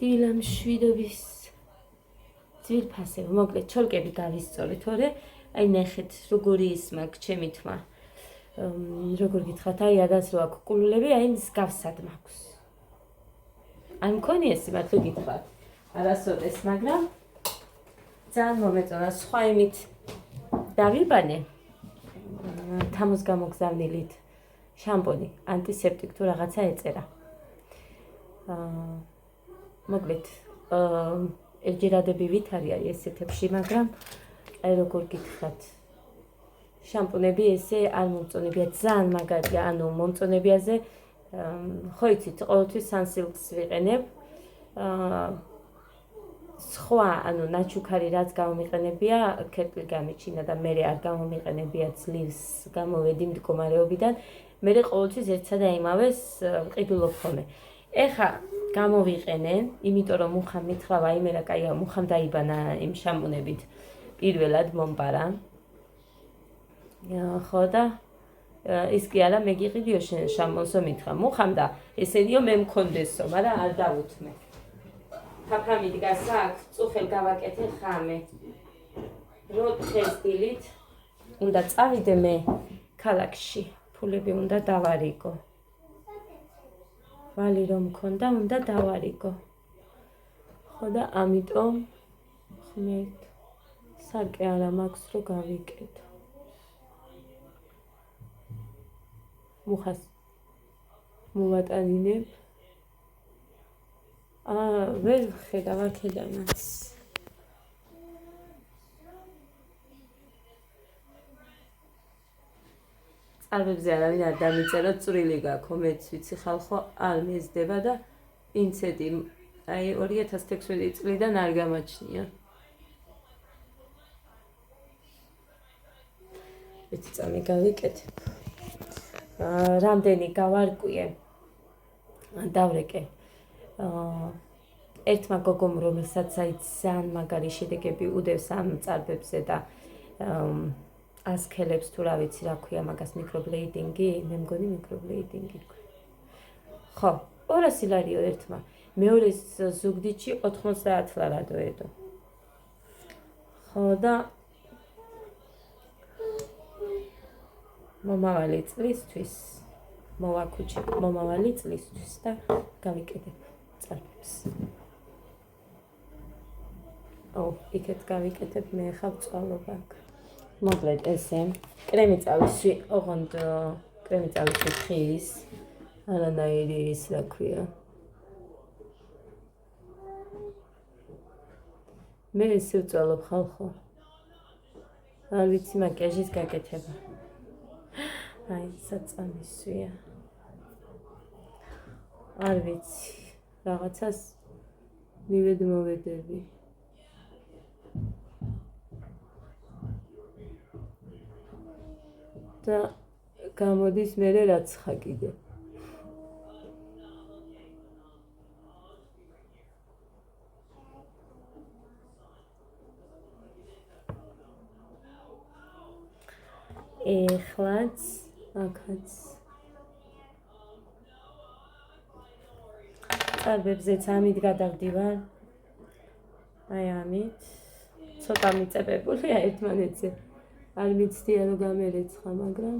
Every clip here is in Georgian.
დილა მშვიდობის ძვირფასებ, მოკლედ ჩოლკები გავისწორე, თორე აი ნახეთ როგორი ისმაკ ჩემი თმა. როგორ გითხრათ, აი ადას რო აქვს კულულები, აი მსგავსად მაქვს. არ მქონია სიმართლე გითხრათ. არასოდეს, მაგრამ ძალიან მომეწონა სხვა იმით დავიბანე თამოს გამოგზავნილით შამპონი, ანტისეპტიკ თუ რაღაცა ეწერა. მოკლედ ეჯერადები ვითარი არის ესეთებში, მაგრამ აი როგორ გითხრათ, შამპუნები ესე არ მომწონებია, ძალიან მაგარია, ანუ მომწონებიაზე ხო იცით, ყოველთვის Sunsilk-ს ვიყენებ. სხვა, ანუ ნაჩუქარი რაც გამომიყენებია, ქერქი გამიჩინა და მე არ გამომიყენებია ძლივს გამოვედი მდგომარეობიდან, მე ყოველთვის ერთსა და იმავეს ვყიდულობ ხოლმე. ეხა გამოვიყენე, იმიტომ რომ მუხამ მითხრა, აი მე რა კაია, მუხამ დაიბანა იმ შამპუნებით. პირველად მომპარა. ხო და ის კი არა, მე გიყიდიო შენ შამპონსო მითხრა. მუხამ და ესენიო მე მქონდესო, მაგრამ არ დავუთმე. ფაფამი დგას აქ, წუხელ გავაკეთე ხამე. რო დღეს დილით უნდა წავიდე მე ქალაქში, ფულები უნდა დავარიგო. ვალი რომ მქონდა, უნდა დავარიგო. ხო და ამიტომ ხმეთ სარკე არა მაქვს რო გავიკეთო. მუხას მოვატანინებ. ვერ ხედავ აქედანაც. წარბებზე არავინ არ დამიწერა, წვრილი გაქვს, მეც ვიცი ხალხო არ მეზდება და პინცეტი აი 2016 წლიდან არ გამაჩნია. ერთი წამი გავიკეთებ. რამდენი გავარკვიე, დავრეკე. ერთმა გოგომ, რომელსაც აი ძალიან მაგარი შედეგები უდევს ამ წარბებზე და ასქელებს თუ რა ვიცი რა ქვია მაგას, მიკრობლეიდინგი, მე მგონი მიკრობლეიდინგი თქვი. ხო, 200 ლარიო ერთმა. მეორე ზუგდიდში 90 ლარა დოედო. ხო და მომავალი წლისთვის მოვაქუჩე, მომავალი წლისთვის და გავიკეთებ წარბებს. იქეთ გავიკეთებ, მე ხა ვწვალობ აქ. მოკლედ ესე, კრემიწავისი, ოღონდ კრემიწავისი ხის, არანაირი ის რა ქვია. მე ესე ვწვალობ ხალხო. არ ვიცი მაკიაჟის გაკეთება. აი, საწამისვია. არ ვიცი, რაღაცას მივედმოვედები. და გამოდის მერე რაც ხა კიდე. ეხლაც აქაც წარბებზეც ამით გადავდივარ. აი ამით ცოტა მიწებებულია ერთმანეთზე. არ მიცდია რომ გამერეცხა, მაგრამ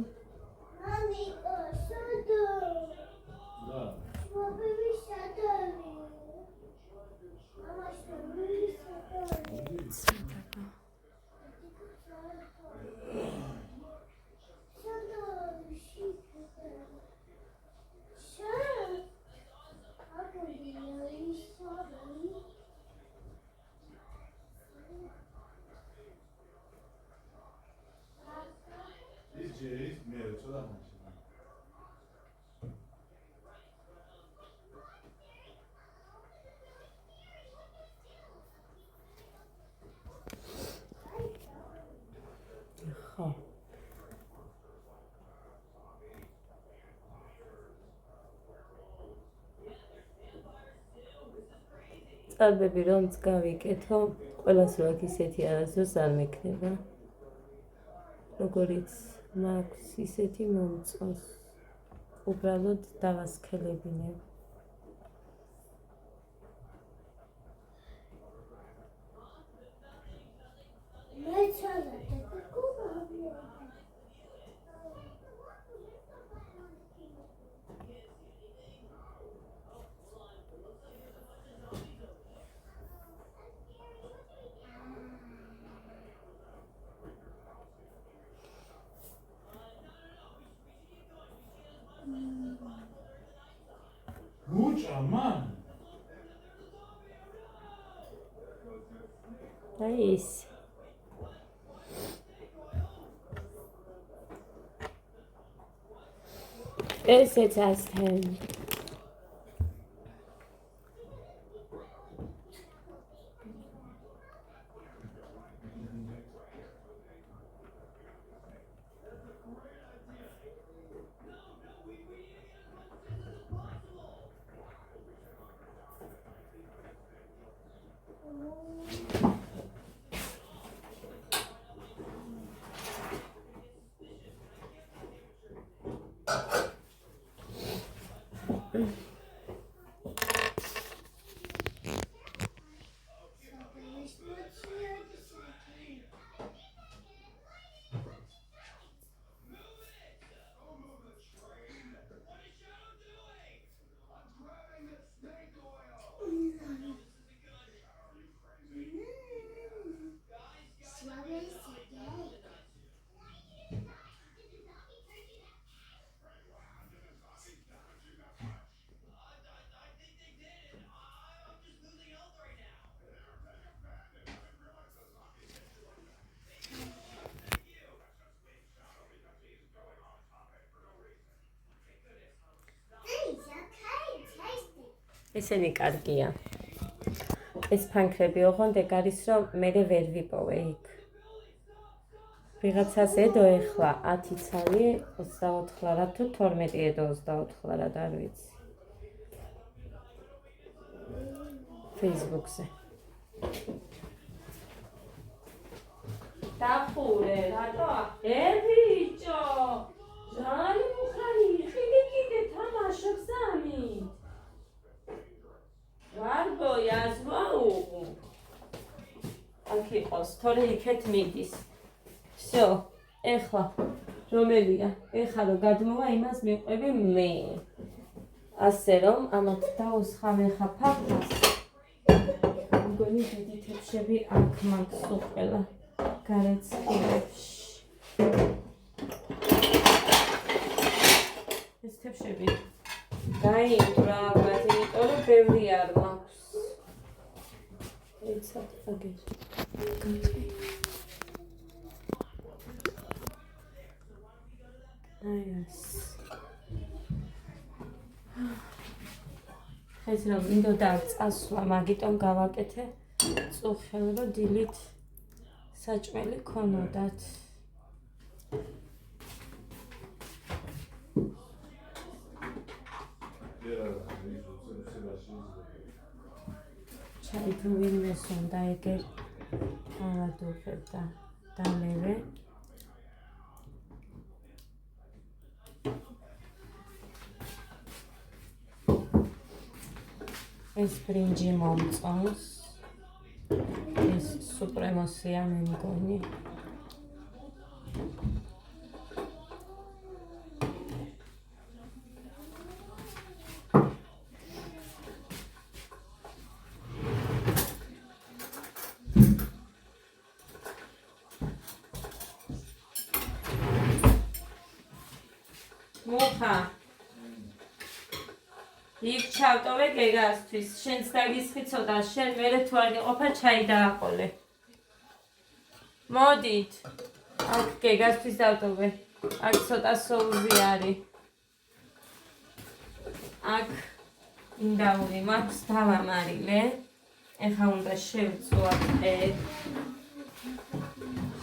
ხო. წარბები რომც გავიკეთო, ყველას რო აქ ისეთი არასდროს არ მექნება. როგორიც მაქვს ისეთი მომწონს. უბრალოდ დავასქელებინებ. გუჭა მან აი ის ესეც ასთან ესენი კარგია. ეს ფანქრები ოღონდ ეგ არის, რომ მე ვერ ვიპოვე იქ. ვიღაცას ედო ეხლა 10 ცალი 24 ლარა თუ 12 ედო 24 ლარა და არ ვიცი. Facebook-ზე. დახურე, რატო? ბიჭო! ჟანი მუხანი, კიდე თამაშობს ამით. ვარგო язვაუ. აქ იყოს, თორე იქეთ მიდის. всё, ეხლა რომელია? ეხლა რომ გადმოვა, იმას მიყვები მე. ასე რომ ამათ დაუსხამე ხა ფაფას. მგონი დიდი თებშები აქ მაქვს უყველა გარეცხილებში. ეს თებშები დაიმტრა, იმიტომ რომ ბევრი არ მაქვს. ეცად აგერ. გაკეთე. აი ეს. ეს რომ მინდოდა წასვლა, მაგიტომ გავაკეთე წუხელ, რომ დილით საჭმელი ქონოდათ. ჩაი თუ ვინმეს უნდა ეგერ ავადუხებ და დამევე. ეს ბრინჯი მომწონს. ეს სუპრემოსია მე მგონი. მუხა იქ ჩავტოვე გეგასთვის, შენც დაგისხი ცოტა, შენ მერე თუ არ გიყოფა ჩაი დააყოლე. მოდით, აქ გეგასთვის დავტოვე, აქ ცოტა სოუზი არის. აქ ინდაური მაქვს, დავამარილე, ეხლა უნდა შევწუათ ეგ.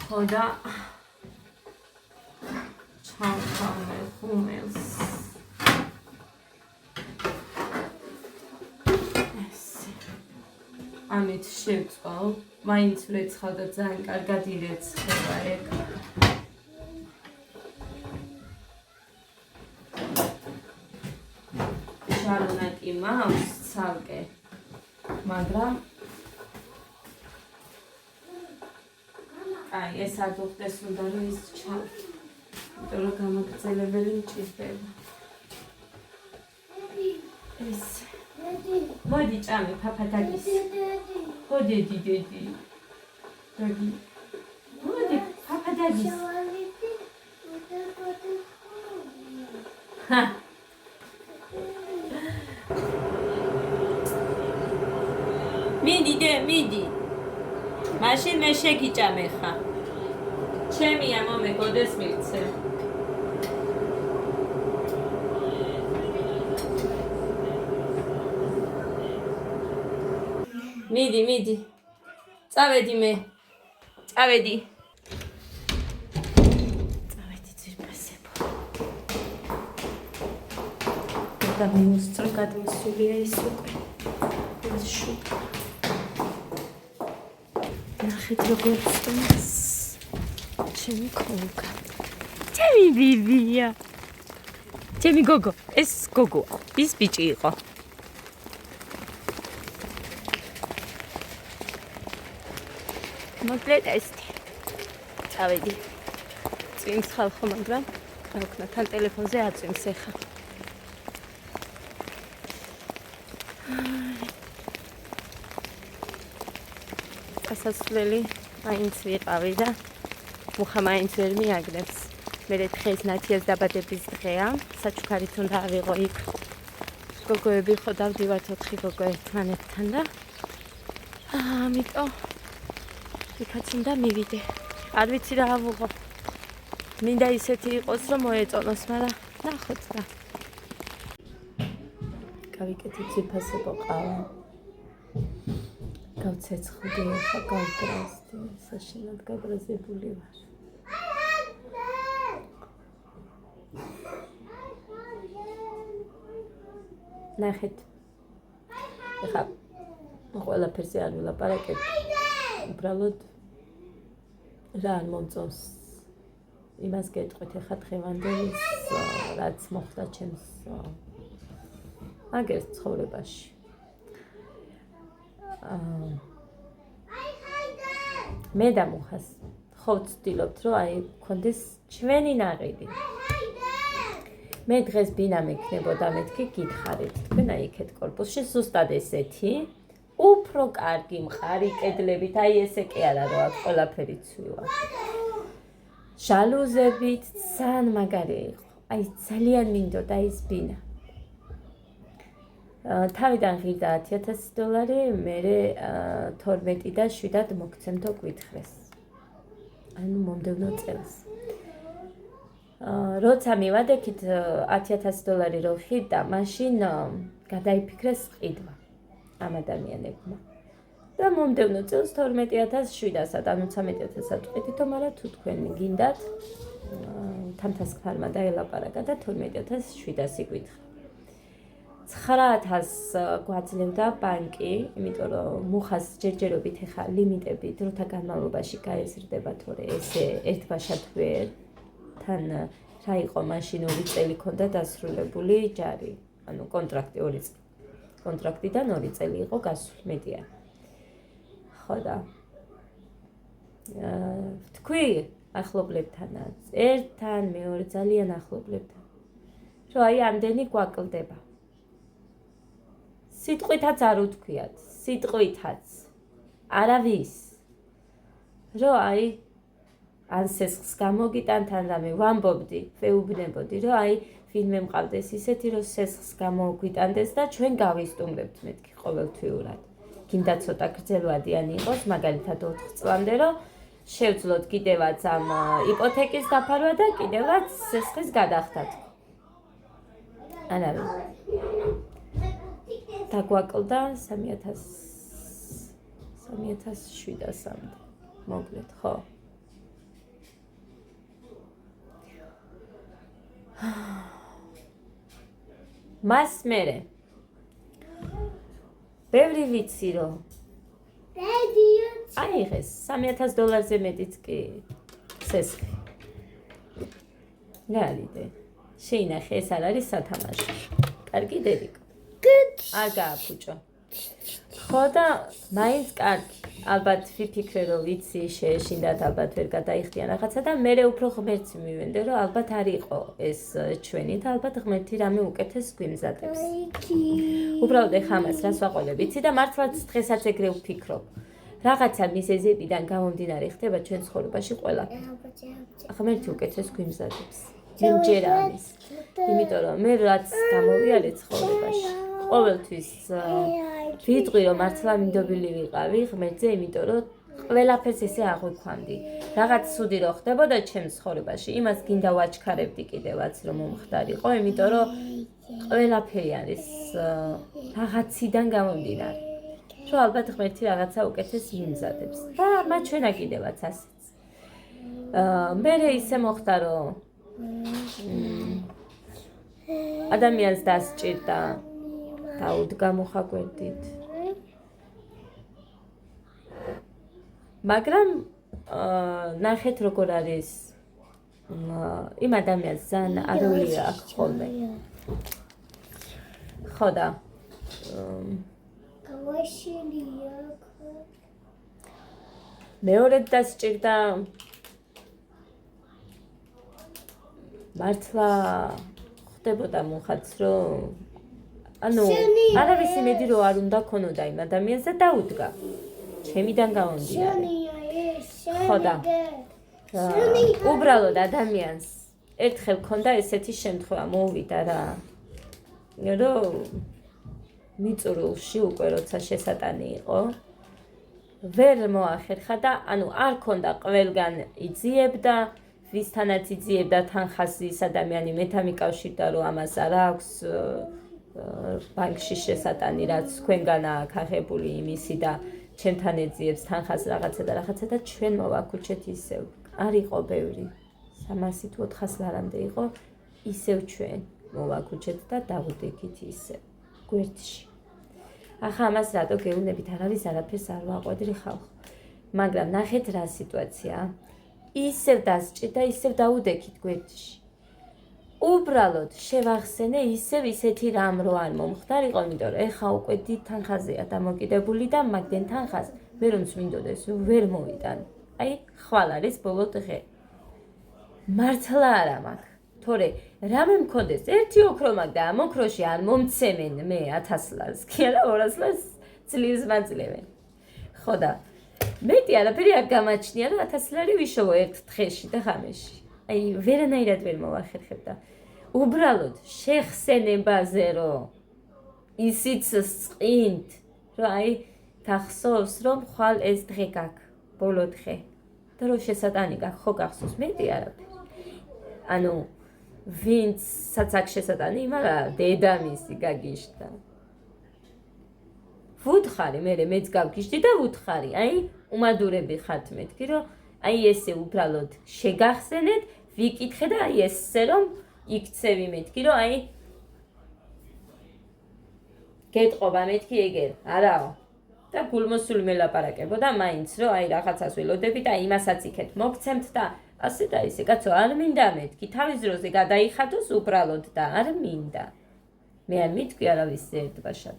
ხო და ჩავხამე ხუმელს. ამით შევწვალ, მაინც ვრეცხავ და ძალიან კარგად ირეცხება ეგ. შარონაკი მაქვს ცალკე, მაგრამ აი ეს არ უხდეს უნდა რომ ის ჩავ. იმიტომ რომ გამოგრძელებელი მჭირდება. ეს მოდი ჭამე, ფაფა დაგის. მოდი, დიდი. დაგი. მოდი, ფაფა დაგის. ჰა. მიდი. მაშინ მე შეგიჭამე ხა. ჩემია მომე გოდეს მივცე. მიდი. წავედი მე. წავედი ძირფასებო. და მიუსწრო გადმოსულია ის უკვე. ეს შუბა. ნახეთ როგორ წვენს. ჩემი კოლკა. ჩემი ბიბია. ჩემი გოგო. ეს გოგო. ის ბიჭი იყო. მოკლედ ესეთი. წავედი. წვიმს ხალხო, მაგრამ რა ვქნა, თან ტელეფონზე აწვიმს ეხა. ასასვლელი მაინც ვიყავი და მუხა მაინც ვერ მიაგნებს. მერე დღეს ნათიას დაბადების დღეა, საჩუქარით უნდა ავიღო იქ. გოგოები ხო დავდივართ 4 გოგო ერთმანეთთან და ამიტომ იქაც უნდა მივიდე. არ ვიცი რა ავუღო. მინდა ისეთი იყოს, რომ მოეწონოს, მაგრამ ნახოთ რა. გავიკეთე ძირფასებო ყავა. გავცეცხლდი ხა გავბრაზდი, საშინად გაბრაზებული ვარ. ნახეთ. ეხა ყველაფერზე არ ვილაპარაკებ. უბრალოდ რა არ მომწონს იმას გეტყვით ეხა დღევანდელის რაც მოხდა ჩემს აგერ ცხოვრებაში. მე და მუხას ხო ვცდილობთ რომ აი გქონდეს ჩვენი ნაყიდი. მე დღეს ბინა მექნებოდა მეთქი გითხარით თქვენ აი იქეთ კორპუსში ზუსტად ესეთი უფრო კარგი მყარი კედლებით, აი ესე კი არა რომ აქ ყველაფერი ცვივა. ჟალუზებით ძალიან მაგარი იყო. აი ძალიან მინდოდა ის ბინა. თავიდან ღირდა $10,000, მერე 12 და 7 მოგცემთო გვითხრეს. ანუ მომდევნო წელს. როცა მივადექით $10,000 რო ხირდა, მაშინ გადაიფიქრეს ყიდვა. ამ ადამიანებმა. და მომდევნო წელს 12,700-ად, ანუ 13,000-ად ვყიდითო, მაგრამ თუ თქვენ გინდათ, თამთასქმარმა დაელაპარაკა და 12,700 იკითხა. 9,000 გვაძლევდა ბანკი, იმიტომ რომ მუხას ჯერჯერობით ეხა ლიმიტები დროთა განმავლობაში გაეზრდება, თორე ესე ერთბაშად ვერ. თან რა იყო მაშინ 2 წელი ქონდა დასრულებული ჯარი, ანუ კონტრაქტი 2 წელი. კონტრაქტიდან 2 წელი იყო გასული მეტია. ხო და თქვი ახლობლებთანაც, ერთთან, მეორე ძალიან ახლობლებთან. რომ აი ამდენი გვაკლდება. სიტყვითაც არ უთქვიათ, სიტყვითაც. არავის. რომ აი ან სესხს გამოგიტანთ, ან რამე ვამბობდი, ვეუბნებოდი, რომ აი ვინმე მყავდეს ისეთი, რომ სესხს გამოგვიტანდეს და ჩვენ გავისტუმრებთ მეთქი ყოველთვიურად. გინდა ცოტა გრძელვადიანი იყოს, მაგალითად 4 წლამდე, რომ შევძლოთ კიდევაც ამ იპოთეკის დაფარვა და კიდევაც სესხის გადახდა. ანავე. დაგვაკლდა 3,700-მდე. მოკლედ, ხო? მას მერე ბევრი ვიცი რომ აიღეს $3,000-ზე მეტიც კი სესხი. გალიდე. შეინახე, ეს არ არის სათამაშო. კარგი დედიკო. არ გააფუჭო. ხო და მაინც კარგი. ალბათ ვიფიქრე რომ ვიცი შეეშინდათ, ალბათ ვერ გადაიხდიან რაღაცა და მე უფრო ღმერთს მივენდე რომ ალბათ არ იყო ეს ჩვენი და ალბათ ღმერთი რამე უკეთეს გვიმზადებს. უბრალოდ ეხა ამას რას ვაყოლებ იცი და მართლაც დღესაც ეგრე ვფიქრობ. რაღაცა მიზეზებიდან გამომდინარე ხდება ჩვენ ცხოვრებაში ყველაფერი. ღმერთი უკეთეს გვიმზადებს. მიმჯერა ამის. იმიტომ რომ მე რაც გამოვიარე ცხოვრებაში ყოველთვის ვიტყვი რომ მართლა მინდობილი ვიყავი ღმერთზე, იმიტომ რომ ყველაფერს ესე აღვიქვამდი. რაღაც ცუდი რო ხდებოდა ჩემს ცხოვრებაში, იმას გინდა ვაჩქარებდი კიდევაც რომ მომხდარიყო, იმიტომ რომ ყველაფერი არის რაღაციდან გამომდინარე. რომ ალბათ ღმერთი რაღაცა უკეთეს იმზადებს და მათ ჩვენა კიდევაც ასეც. მე ისე მოხდა რომ ადამიანს დასჭირდა დაუდგა მოხაგვერდით. მაგრამ ნახეთ როგორ არის იმ ადამიანს ძალიან არული აქვს ხოლმე. ხო და მეორედ დასჭირდა მართლა ხდებოდა მუხაც რომ ანუ არავის იმედი რო არ უნდა ქონოდა იმ ადამიანს და დაუდგა ჩემიდან გამომდინარე. ხო და უბრალოდ ადამიანს ერთხელ ქონდა ესეთი შემთხვევა მოვიდა რა რომ მიწურულში უკვე როცა შესატანი იყო ვერ მოახერხა და ანუ არ ქონდა ყველგან იძიებდა ვისთანაც იძიებდა თანხას ის ადამიანი მეთან მიკავშირდა რომ ამას არ აქვს ბანკში შესატანი რაც თქვენგანაა ქაღებული იმისი და ჩემთან ეძიებს თანხას რაღაცა და ჩვენ მოვაქუჩეთ ისევ არ იყო ბევრი 300 თუ 400 ლარამდე იყო ისევ ჩვენ მოვაქუჩეთ და დავუდგით ისევ გვერდში. ახლა ამას რატო გეუბნებით არავის არაფერს არ ვაყვედრი ხალხო. მაგრამ ნახეთ რა სიტუაცია. ისევ დასჭირდა ისევ დაუდექით გვერდში. უბრალოდ შევახსენე ისევ ისეთი რამ რო არ მომხდარიყო, იმიტომ რომ ეხა უკვე დიდ თანხაზეა დამოკიდებული და მაგდენ თანხას მე რომც მინდოდეს ვერ მოვიტან. აი ხვალ არის ბოლო დღე. მართლა არა მაქვს. თორე რამე მქონდეს ერთი ოქრო მაგ და ამ ოქროში არ მომცემენ მე 1000 ლარს კი არა 200 ლარს ძლივს მაძლევენ. ხო და მეტი არაფერი არ გამაჩნია რომ 1000 ლარი ვიშოვო ერთ დღეში და ღამეში. აი ვერანაირად ვერ მოვახერხებ და უბრალოდ შეხსენებაზე რომ ისიც წqint რომ აი გახსოვს რომ ხვალ ეს დღე გაქვს ბოლო დღე და რომ შესატანი გაქვს ხო გახსოვს მეტი არაფერი. ანუ ვინცაც აქ შესატანი მაგრამ დედამისი გაგიშტა. ვუთხარი მეც გავგიშდი და ვუთხარი აი უმადურები ხართ მეთქი რომ აი ესე უბრალოდ შეგახსენეთ ვიკითხე და აი ესე რომ იქცევი მეთქი რომ აი გეტყობა მეთქი ეგერ არაო და გულმოსული მელაპარაკებო და მაინც რომ აი რაღაცას ველოდები და იმასაც იქეთ მოგცემთ და ასე და ისე კაცო არ მინდა მეთქი თავის დროზე გადაიხადოს უბრალოდ და არ მინდა მე არ მითქვი არავის ერთბაშად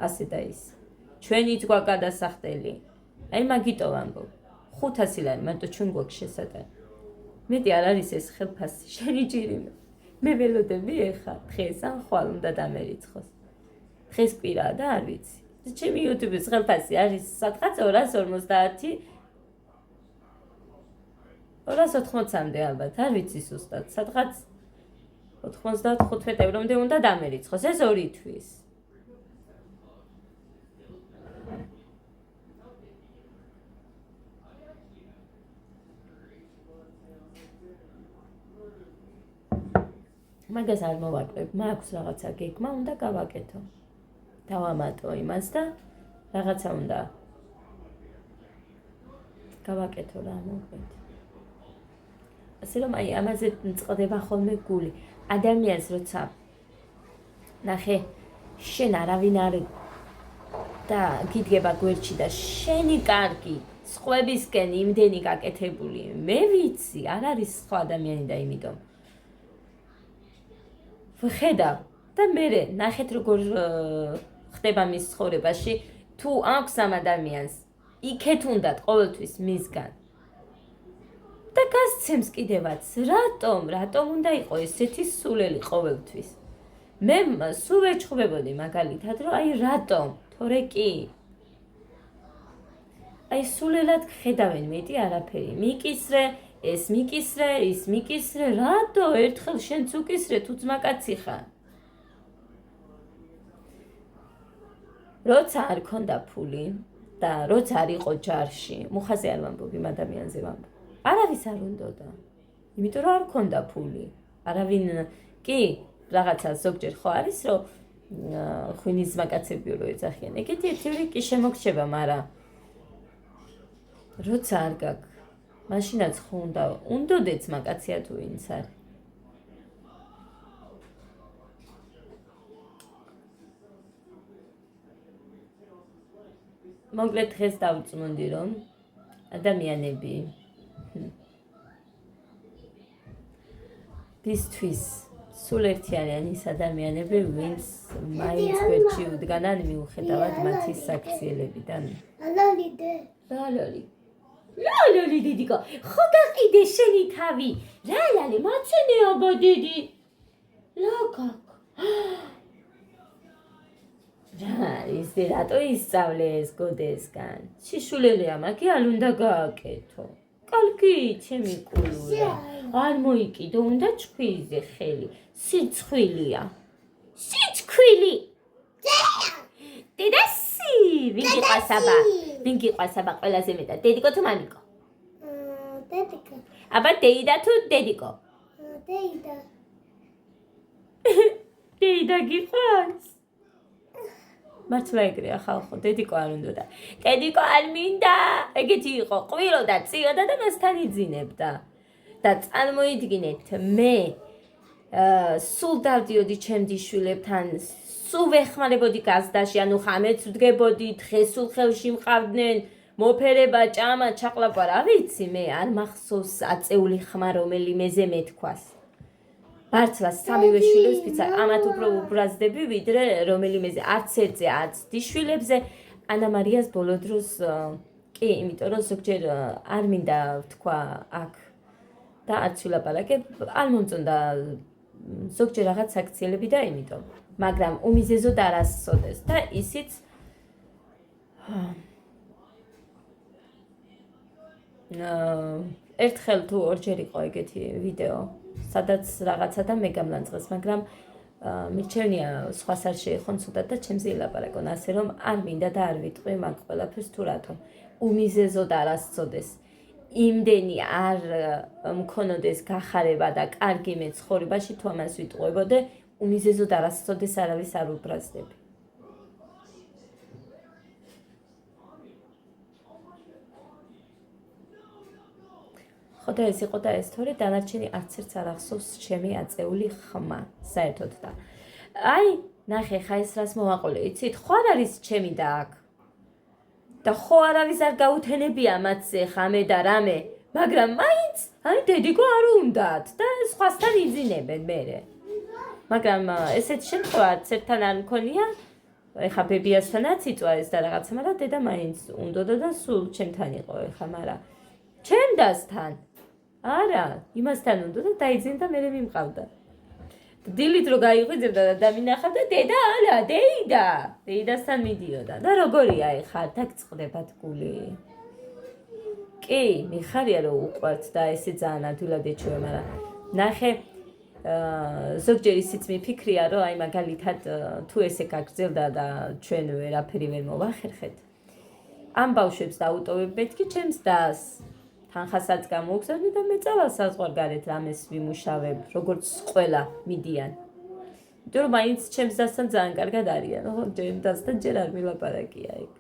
ასე და ისე ჩვენიც გვაგადასახდელი აი მაგიტო ვამბობ 500 ლარი მარტო ჩვენ გვაქვს შესატანი მეტი არ არის ეს ხელფასი შენი ჯირი მე ველოდები ეხა დღეს ან ხვალ უნდა დამერიცხოს დღეს კვირაა და არ ვიცი ჩემი YouTube-ის ხელფასი არის სადღაც 250 280-მდე ალბათ არ ვიცი ზუსტად სადღაც 95 ევრომდე უნდა დამერიცხოს ეს 2 თვის მაგას არ მოვაკლებ, მაქვს რაღაცა გეგმა, უნდა გავაკეთო. დავამატო იმას და რაღაცა უნდა გავაკეთო რა მოკლედ. ასე რომ აი ამაზე წყდება ხოლმე გული. ადამიანს როცა ნახე შენ არავინ არ და გიდგება გვერდში და შენი კარგი სხვებისკენ იმდენი გაკეთებული მე ვიცი, არ არის სხვა ადამიანი და იმიტომ ვხედავ და მე ნახეთ როგორ ხდება მის ცხოვრებაში თუ აქვს ამ ადამიანს იქეთ უნდათ ყოველთვის მისგან და გასცემს კიდევაც რატომ უნდა იყოს ესეთი სულელი ყოველთვის მე სულ ვეჩხუბებოდი მაგალითად რომ აი რატომ თორე კი აი სულელად ხედავენ მეტი არაფერი მიკისრე ეს მიკისრე, ის მიკისრე, რატო ერთხელ შენც უკისრე თუ ძმაკაცი ხარ? როცა არ ქონდა ფული და როცა არ იყო ჯარში, მუხაზე არ ვამბობ, იმ ადამიანზე ვამბობ. არავის არ უნდოდა. იმიტომ რომ არ ქონდა ფული. არავინ კი რაღაცა ზოგჯერ ხო არის, რომ ხვინის მაკაცები რო ეძახიან. ეგეთი ერთი კი შემოგჩება, მაგრამ როცა არ გაქვს, მაშინაც ხო უნდოდეთ მაკაცია თუ ვინც არის. მოკლედ დღეს დავწმუნდი, რომ ადამიანები ბისთვის სულ ერთი არიან ის ადამიანები, ვინც მაინც გვერდში უდგანან მიუხედავად მათი საქციელებიდან. ლალალი დედიკო, ხო გაყიდე შენი თავი. ლალალი, მაცენეობა დედი. ლოგაკ. ის რატო ისწავლეს გოდესგან? შიშულელია, მაგი არ უნდა გააკეთო. კალკი, ჩემი კულურა. არ მოიკიდო, უნდა ჩქვიზე ხელი. სიცხვილია. სიცხვილი. დედასი, ვინ გიყვასაბა? ვინ გიყვასაბა ყველაზე მეტად? დედიკო თუ მამიკო? დედიკო. აბა დეიდა თუ დედიკო? დეიდა. დეიდა გიყვარს? მართლა ეგრეა ხალხო, დედიკო არ უნდოდა. დედიკო არ მინდა. ეგეთი იყო, ყვიროდა, წიოდა და მასთან იძინებდა. და წარმოიდგინეთ, მე სულ დავდიოდი ჩემ შვილებთან, სულ ვეხმარებოდი გაზდაში, ანუ ხამეც ვდგებოდი, დღეს სულ ხელში მყავდნენ, მოფერება, ჭამა, ჩაყლაპა, რა ვიცი, მე არ მახსოვს აწეული ხმა რომელიმეზე მეთქვას. მართლა სამივე შვილებს ფიცა ამათ უფრო უბრაზდები, ვიდრე რომელიმეზე არც ერთზე, არც დიშვილებზე. ანა მარიას ბოლო დროს კი, იმიტომ რომ ზოგჯერ არ მინდა ვთქვა აქ და არც ვილაპარაკებ, არ მომწონდა ზოგჯერ რაღაც საქციელები და იმიტომ. მაგრამ უმიზეზოდ არ ასწოდეს და ისიც ერთხელ თუ ორჯერ იყო ეგეთი ვიდეო, სადაც რაღაცა და მე გამლანძღეს, მაგრამ მირჩევნია სხვას არ შეეხონ ცუდად და ჩემზე ილაპარაკონ, ასე რომ არ მინდა და არ ვიტყვი მაგ ყველაფერს თუ რატომ. უმიზეზოდ არ ასწოდეს. იმდენი არ მქონოდეს გახარება და კარგი მეცხოვრებაში თუ ამას ვიტყვებოდე, უმიზეზოდ არ ასწოდეს, არავის არ უბრაზდები. ხო და ეს იყო და ეს თორე დანარჩენი არც ერთს არ ახსოვს ჩემი აწეული ხმა, საერთოდ და. აი, ნახე, ხა ეს რას მოვაყოლე, იცით, ხო არ არის ჩემი და აქ. და ხო არავის არ გაუთენებია მათზე ხამე და რამე, მაგრამ მაინც, აი დედიკო არ უნდათ და სხვასთან იძინებენ მერე. მაგრამ ესეთ შემთხვევა არც ერთთან არ მქონია, ეხა ბებიასთანაც იწვა ეს და რაღაცა, მაგრამ დედა მაინც უნდოდა და სულ ჩემთან იყო ეხა, მაგრამ ჩემდასთან არა, იმასთან უნდოდა დაიძინდა მერე მიმყავდა. დილით რო გაიღვიძებდა და დამინახავდა, დედა არა, დეიდა. დეიდასთან მიდიოდა. და როგორია ეხა, დაგწყდებათ გული. კი, მიხარია რომ უყვართ და ესე ძალიან ადვილად ეჩვევა, მაგრამ ნახე, ზოგჯერ ისიც მიფიქრია, რომ აი მაგალითად თუ ესე გაგრძელდა და ჩვენ ვერაფერი ვერ მოვახერხეთ. ამ ბავშვებს დაუტოვებ მეთქი ჩემს დას. თანხასაც გამოუგზავნე და მე წავალ საზღვარგარეთ რამეს ვიმუშავებ, როგორც ყველა მიდიან. იმიტომ რომ მაინც ჩემს დასთან ძალიან კარგად არიან, ხო, ჩემს დასთან ჯერ არ მილაპარაკია იქ.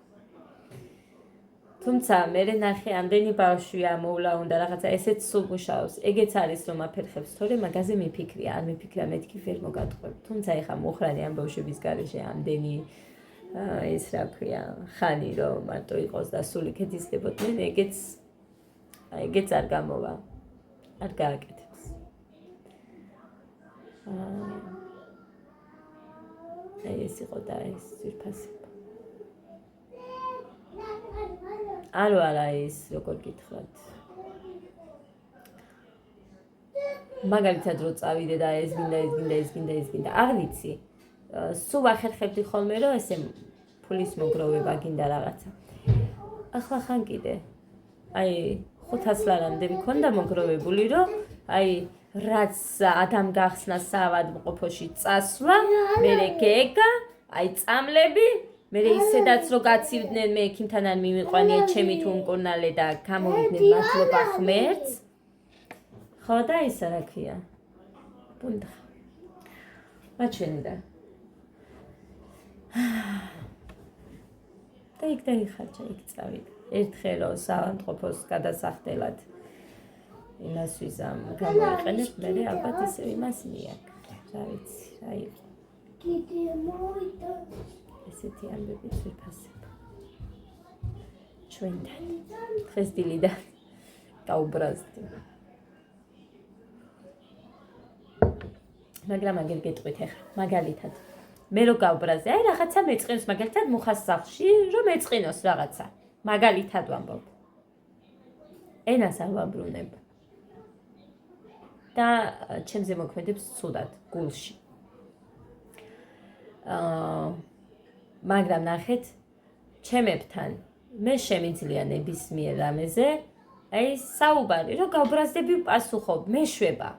თუმცა მე ნახე ამდენი ბავშვია მოვლა უნდა რაღაცა ესეც სულ მუშაობს. ეგეც არის რომ აფერხებს, თორე მაგაზე მიფიქრია, არ მიფიქრა მეთქი ვერ მოგატყვებ. თუმცა ეხა მოხრანი ამ ბავშვების გარეშე ამდენი ეს რა ქვია, ხანი რომ მარტო იყოს და სულ იქეთ ისდებოდნენ, ეგეც არ გამოვა. არ გააკეთებს. ეს იყო და ეს ძირფასი. არა ის როგორ გითხრათ. მაგალითად რო წავიდე და ეს გინდა, არ ვიცი. სულ ახერხებდი ხოლმე რომ ესე ფულის მოგროვება გინდა რაღაცა. ახლა ხან კიდე. აი 500 ლარამდე მქონდა მოგროვებული, რომ აი რაც ადამ გახსნა საავადმყოფოში წასვლა, მერე გეგა, აი წამლები მე ისედაც რო გაცივდნენ მე ექიმთან არ მივიყვანია ჩემი თუ უმკურნალე და გამოვიდნენ მადლობა ღმერთს. ხო და ისა რა ქვია. ბუნდა. მაჩვენდა. და იქ დაიხარჯა, იქ წავიდა. ერთხელ რო საავადმყოფოს გადასახდელად იმას ვიზამ გამოიყენებ, მე ალბათ ისე იმას მიაკ. რა ვიცი, რა იყო. კიდე მოვიდა. ესეთი ამბები ვიფასებ. ჩვენთან. დღეს დილიდან გაუბრაზდი. მაგრამ აგერ გეტყვით ახლა, მაგალითად. მე რო გავბრაზე, აი რაღაცა მეწყინოს, მაგალითად მუხას სახლში, რომ მეწყინოს რაღაცა. მაგალითად ვამბობ. ენას არ ვაბრუნებ. და ჩემზე მოქმედებს ცუდად, გულში. მაგრამ ნახეთ, ჩემებთან მე შემიძლია ნებისმიერ რამეზე, აი საუბარი, რომ გავბრაზდები პასუხობ, მეშვება.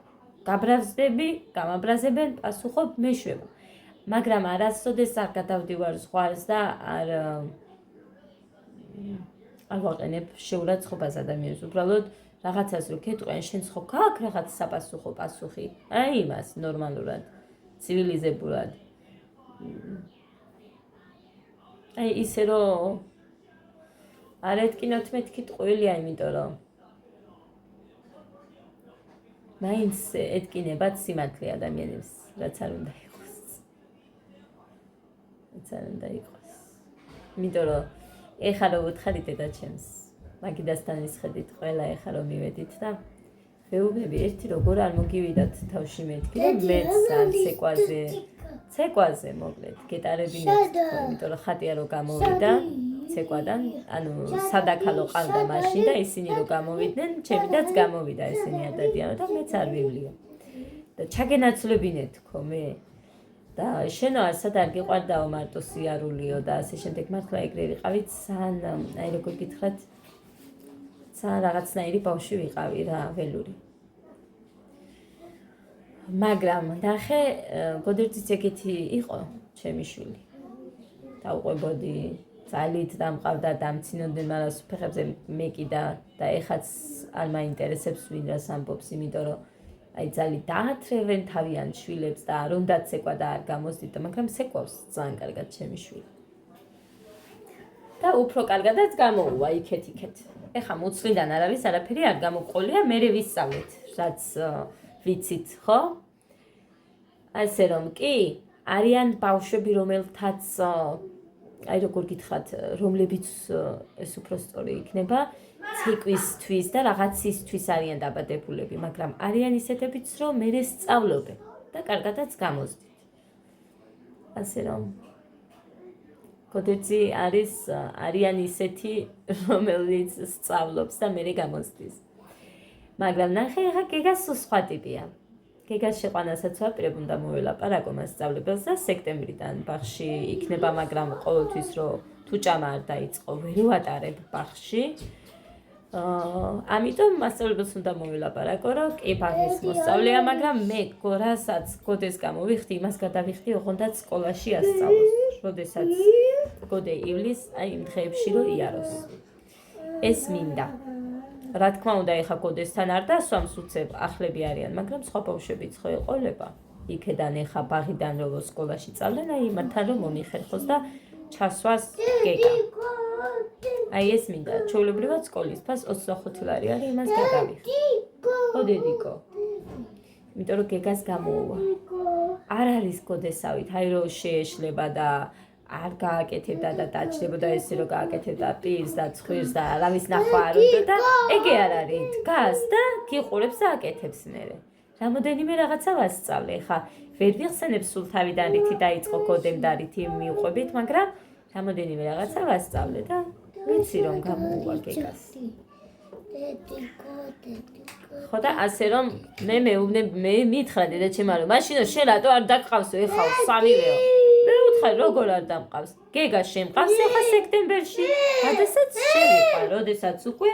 გაბრაზდები, გამაბრაზებენ, პასუხობ, მეშვება. მაგრამ არასოდეს არ გადავდივარ ზღვარს და არ ვაყენებ შეურაცხყოფას ადამიანს. უბრალოდ რაღაცას რო გეტყვიან, შენ ხო გაქვს რაღაც საპასუხო პასუხი? აი იმას ნორმალურად, ცივილიზებურად. აი ისე რომ არ ეთკინოთ მეთქი ტყუილია, იმიტომ რომ მაინც ეთკინებათ სიმართლე ადამიანებს, რაც არ უნდა იყოს. რაც არ უნდა იყოს. იმიტომ რომ ეხლა რომ ვუთხარი დედაჩემს, მაგიდასთან ისხედით ყველა ეხლა რომ მივედით და ვეუბნები ერთი როგორ არ მოგივიდათ თავში მეთქი და მეც ამ ცეკვაზე მოკლედ გეტარებინეთ, იმიტომ რომ ხატია რომ გამოვიდა ცეკვადან, ანუ სადაქალო ყავდა მაშინ და ისინი რომ გამოვიდნენ, ჩემიდაც გამოვიდა ისინი ადადიანო და მეც არ ვივლია. და ჩაგენაცვლებინეთ თქო მე. და შენო არსად არ გიყვარდაო მარტო სიარულიო და ასე შემდეგ მართლა ეგრე ვიყავით, ძალიან აი როგორ გითხრათ, ძალიან რაღაცნაირი ბავშვი ვიყავი რა, ველური. მაგრამ ნახე, გოდერძიც ეგეთი იყო ჩემი შვილი. დაუყვებოდი ძალით დამყავდა დამცინოდნენ მას ფეხებზე მეკიდა და ეხაც არ მაინტერესებს ვინ რას ამბობს, იმიტომ რომ აი ძალით დაათრევენ თავიანთ შვილებს და არ უნდათ ცეკვა და არ გამოსდით, მაგრამ ცეკვავს ძალიან კარგად ჩემი შვილი. და უფრო კარგადაც გამოუვა იქეთ-იქეთ. ეხა მუცლიდან არავის არაფერი არ გამოყოლია, მე ვისწავლეთ, რაც ვიცით, ხო? ასე რომ კი, არიან ბავშვები, რომელთაც აი როგორ გითხრათ, რომლებიც ეს უფრო სწორი იქნება, ცეკვისთვის და რაღაცისთვის არიან დაბადებულები, მაგრამ არიან ისეთებიც, რომ მე სწავლობენ და კარგადაც გამოსდით. ასე რომ გოდერძი არიან ისეთი, რომელიც სწავლობს და მე გამოსდის. მაგრამ ნახე, ეხა გეგას სხვა ტიპია. გეგას შეყვანასაც ვაპირებ, უნდა მოველაპარაკო მასწავლებელს და სექტემბრიდან ბაღში იქნება, მაგრამ ყოველთვის რომ თუ ჭამა არ დაიწყო, ვერ ვატარებ ბაღში. ამიტომ მასწავლებელს უნდა მოველაპარაკო, რომ კი ბაღის მოსწავლეა, მაგრამ მე რასაც გოდეს გამოვიხდი, იმას გადავიხდი, ოღონდაც სკოლაში ასწავლოს. როდესაც გოდე ივლის, აი იმ დღეებში რომ იაროს. ეს მინდა. რა თქმა უნდა, ეხა გოდესთან არ დასვამს უცებ, ახლები არიან, მაგრამ სხვა ბავშვებიც ხო ეყოლება. იქედან ეხა ბაღიდან რომ სკოლაში წავდნენ, აი იმათთან რომ მომიხერხოს და ჩასვას გეკა. აი ეს მინდა, ჩვეულებრივად სკოლის ფას 25 ლარი არის, იმას გადავიხდი. ხო დედიკო. იმიტომ რომ გეგას გამოუვა. არ არის გოდესავით, აი რომ შეეშლება და არ გააკეთებდა და დაჭდებოდა ესე რომ გააკეთებდა პირს და ცხვირს და არავის ნახვა არ უნდა და ეგე არ არის, დგას და გიყურებს და აკეთებს მერე. რამოდენიმე რაღაცა ვასწავლე, ხა ვერ ვიხსენებ სულ თავიდან რითი დაიწყო გოდემ და რითი მივყვებით, მაგრამ რამოდენიმე რაღაცა ვასწავლე და ვიცი რომ გამოუვა გეგას. ხო და ასე რომ მე მითხრა დედაჩემმა რომ მაშინო შენ რატო არ დაგყავსო ეხლა სამივეო. მე ვუთხარი როგორ არ დამყავს. გეგა შემყავს ეხლა სექტემბერში. როდესაც შევიყვა, როდესაც უკვე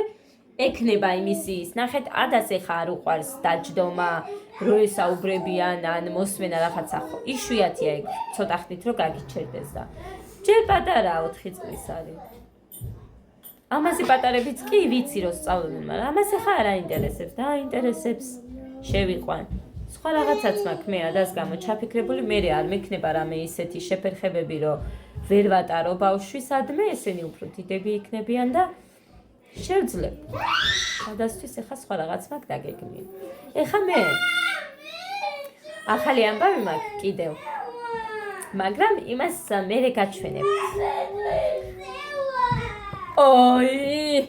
ექნება იმისის. ნახეთ, ადას ეხლა არ უყვარს დაჯდომა, რო ესაუბრებიან ან მოსმენა რაღაცა ხო. იშვიათია ეგ, ცოტა ხნით რომ გაგიჩერდეს და ჯერ პატარა 4 წლის არის. ამაზე პატარებიც კი ვიცი რომ სწავლობენ, მაგრამ ამას ახლა არ აინტერესებს და აინტერესებს შევიყვან. სხვა რაღაცაც მაქვს მე ადას გამო ჩაფიქრებული, მე არ მექნება რამე ისეთი შეფერხებები, რომ ვერ ვატარო ბავშვი, სადმე ესენი უფრო დიდები იქნებიან და შევძლებ. ადასთვის ახლა სხვა რაღაც მაქვს დაგეგმილი. ეხლა მე ახალი ამბავი მაქვს კიდევ. მაგრამ იმას მერე გაჩვენებ. ოი!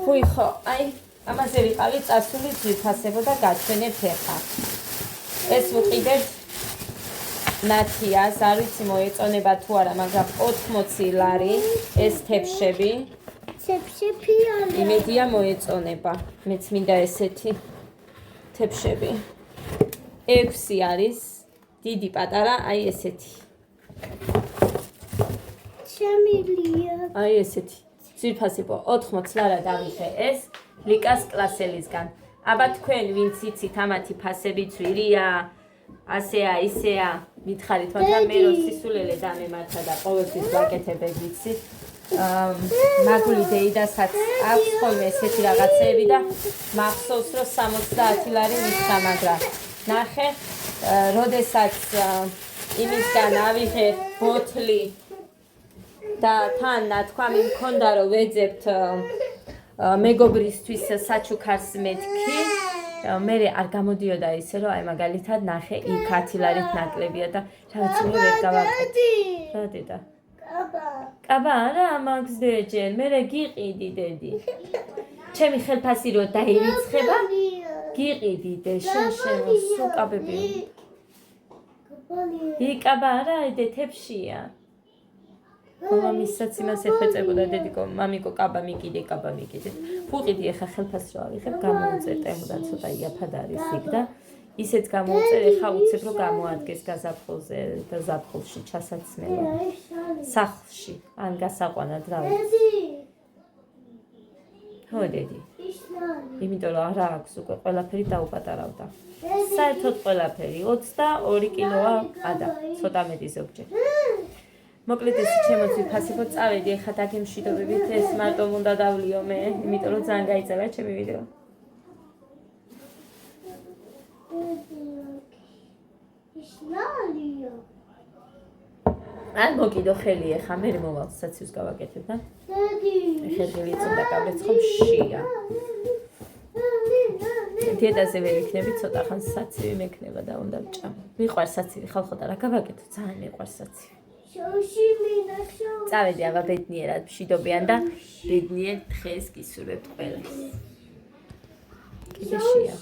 ხუი ხო, აი, ამაზე ვიყავი წასული ძვირფასებო და გაჩვენებ ახლა. ეს ვუყიდეთ ნათიას, არ ვიცი მოეწონება თუ არა, მაგრამ 80 ლარი ეს თეფშები. თეფშები არა. იმედია მოეწონება. მეც მინდა ესეთი თეფშები. 6 არის, დიდი პატარა, აი ესეთი. შემილია. აი ესეთი. ძვირფასებო 80 ლარა დავიღე ეს ლიკას კლასელისგან. აბა თქვენ ვინც იცით ამათი ფასები ძვირია, ასეა, ისეა, მითხარით, მაგრამ მე რო სისულელე დამემართა და ყოველთვის ვაკეთებებ ვიცით. მაგული დეიდასაც აქვს ხოლმე ესეთი რაღაცეები და მახსოვს რომ 70 ლარი მისცა, მაგრამ ნახე, როდესაც იმისგან ავიღე ბოთლი და თან ნათქვამი მქონდა რომ ვეძებთ მეგობრისთვის საჩუქარს მეთქი, მე არ გამოდიოდა ისე რომ აი მაგალითად ნახე იქ 10 ლარით ნაკლებია და რაღაც მე ვერ გავაკეთე. რა დედა? კაბა არა მაქვს დეჯერ, მე გიყიდი დედი. ჩემი ხელფასი რო დაირიცხება, გიყიდი დე შენ სუკაბები. იკაბა არა იდე თეფშია. მამისაც იმას ეხვეწებოდა დედიკო, მამიკო კაბა მიკიდე, კაბა მიკიდე. ფუყიდი ახლა ხელფასს რო ავიღებ, გამოუწერ ტემოდა ცოტა იაფად არის იქ და ისეც გამოუწერ, ახლა უცებ რომ გამოადგეს გაზაფხულზე და ზაფხულში ჩასაცმელა. სახლში, ან გასაყვანად რა ვიცი. ხო დედი. იმიტომ რომ არა აქვს უკვე ყველაფერი დაუპატარავდა. საერთოდ ყველაფერი 22 კილოა ადა, ცოტა მეტი ზოგჯერ. მოკლედ ეს ჩემო ძვირფასებო წავედი ახლა დაგემშვიდობებით, ეს მარტო უნდა დავლიო მე, იმიტომ რომ ძალიან გაიწევა ჩემი ვიდეო. არ მოკიდო ხელი ახლა მე მოვალ საცივს გავაკეთებ და ხელი წონდა კაბლეც ხომ შია. დედაზე ვერ იქნები, ცოტა ხანს საცივი მექნება და უნდა ვჭამ. მიყვარს საცივი, ხალხო და რა გავაკეთო, ძალიან მიყვარს საცივი. წავედი აბა ბედნიერად მშვიდობიან და ბედნიერ დღეს გისურვებთ ყველას. კიდე შია.